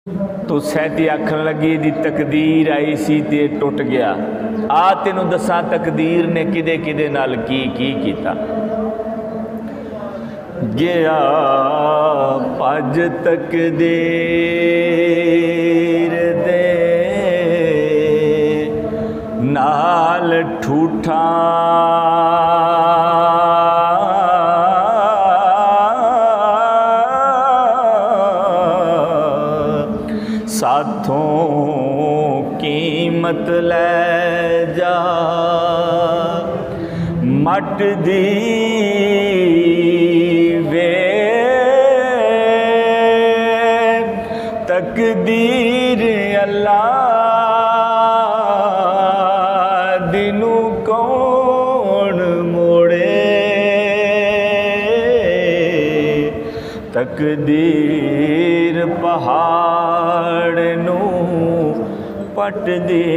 तो सैती आखन लगी दी तकदीर आई सी ते टुट गया। आ तेनू दसा तकदीर ने किदे किदे नाल की कीता। गया भज तकदीर दे नाल ठूठा साथों कीमत ले जा मट दी वे तकदीर अल्लाह दिनू कौन मोड़े। तकदीर पहाड़ नू पट दे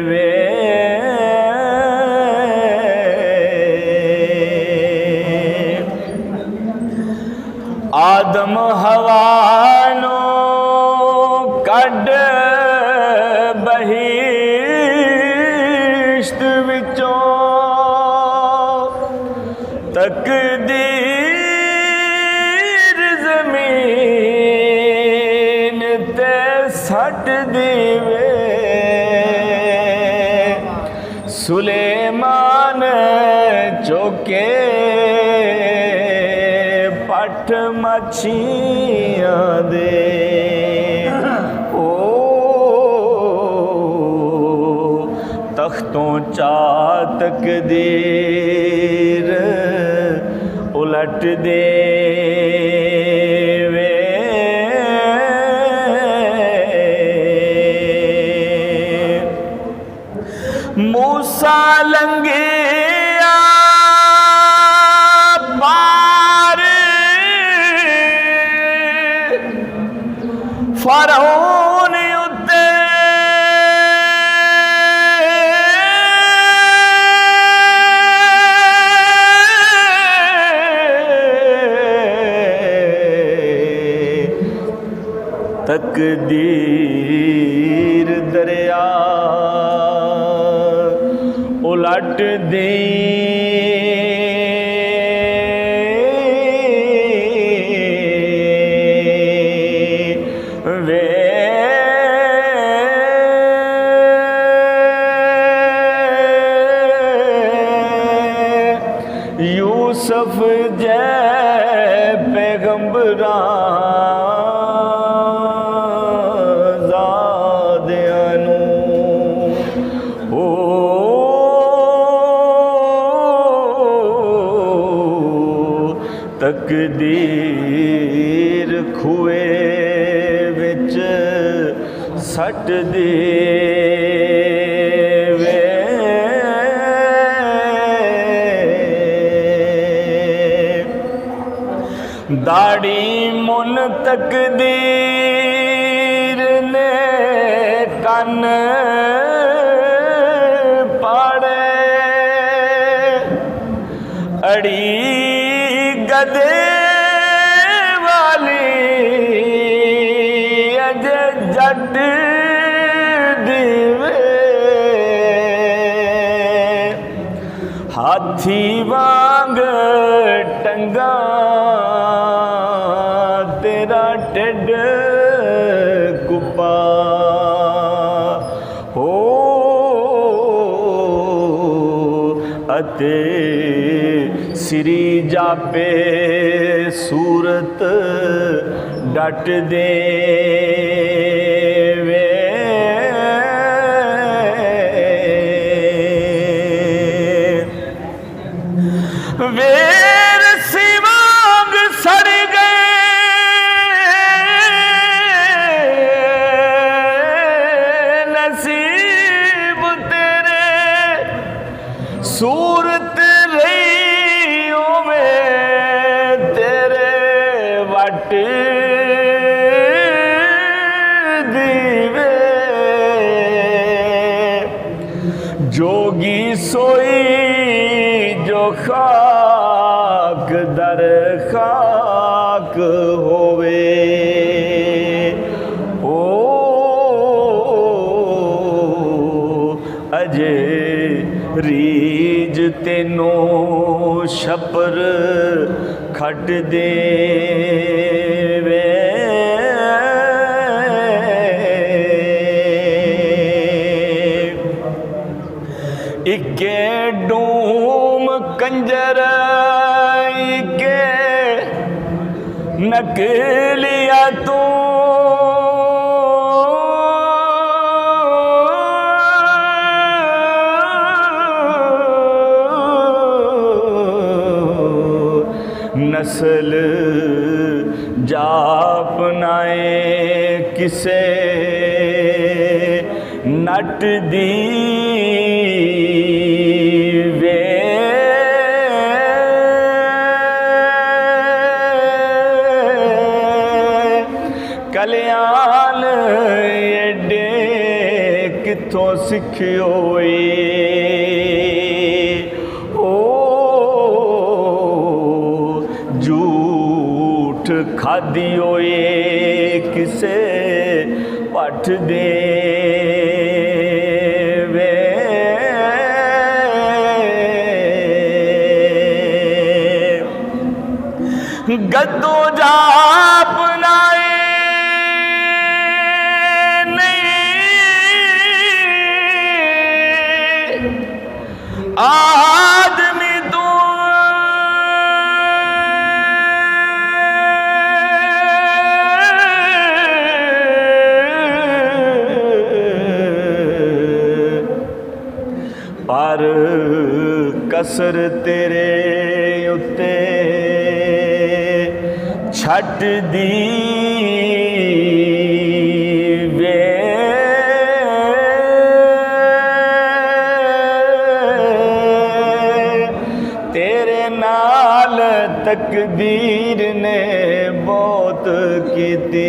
वे। आदम हवा नो कड बहिश्त विचों तकदीर ज़मीन ते सट दीवे। सुलेमान चौके पठ मच्छियां दे। ओ तख्तों चा तकदीर उलट दे वे। मूसा लंघिया पार फ़रौन उत्ते तकदीर दरिया उलट दे वे। यूसुफ जै पैगंबरां तकदीर खुए विच सट दे वे। दाढ़ी मुन तकदीर ने कन पाड़े। अड़ी गदे वाली अज जट दीवे। हाथी वांग टंगा तेरा टिड कुपा हो अते सिरी जापे सूरत डट दे वे। वेर सिवांग सड़ गए नसीब तेरे। सूरत दीवे जोगी सोई जो खाक दर खाक होवे। रीज तेनों छपर खट देवे इके डूम कंजर इके नकलिया तू नस्ल जापनाए किसे नट दी वे कल्याण एडे किथों सिखियो झूठ खादी होए किसे पठ दे गद्दो जाप नाए नहीं आदमी तो पर कसर तेरे उत्ते छट दी वे तेरे नाल तकदीर ने बहुत कीती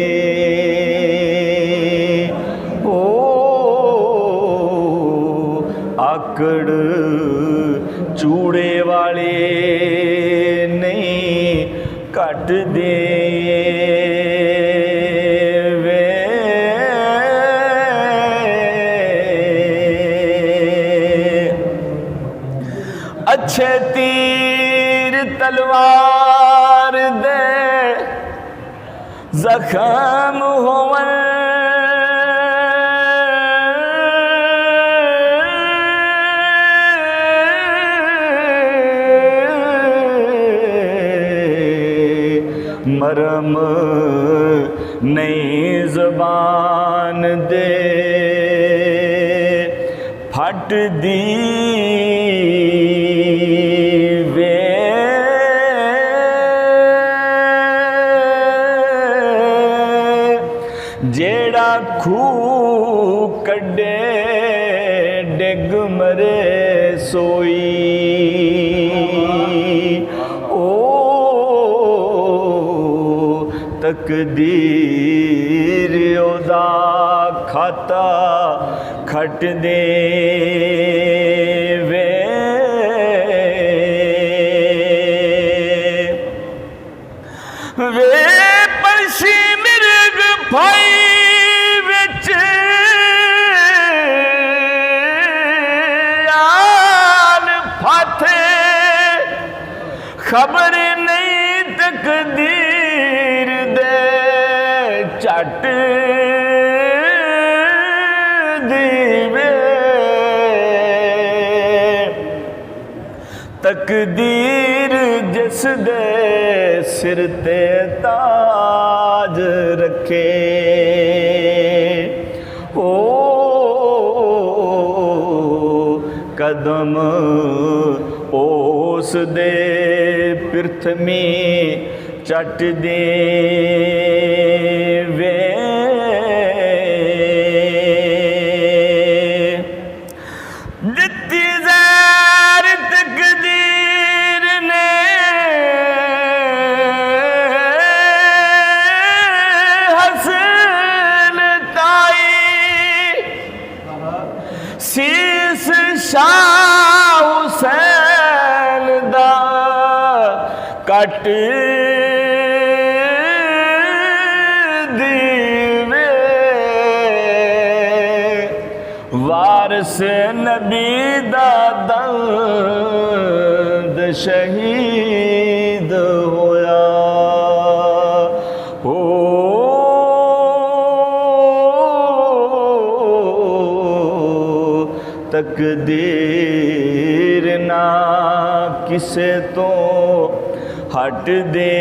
आकड़ चूड़े वाले नहीं कट दे वे अच्छे तीर तलवार दे जख्म होवन मरम नई ज़बान दे फट दी वे जेड़ा खूह कड्डे डिग मरे सोई तकदीर ओदा खाता खट दे वे पंछी मिर्ग भाई विच आन फाथे खबर नहीं तकदीर झट दीवे तकदीर जिस दे सिर ते ताज रखे ओ कदम ओस दे प्रथमी चट दे वे दित्ती ज़ार तकदीर ने हसन ताई शीस शाह हुसैन दा कट वारस नबी दा दर्द शहीद होया हो तकदीर ना किसे तो हट दे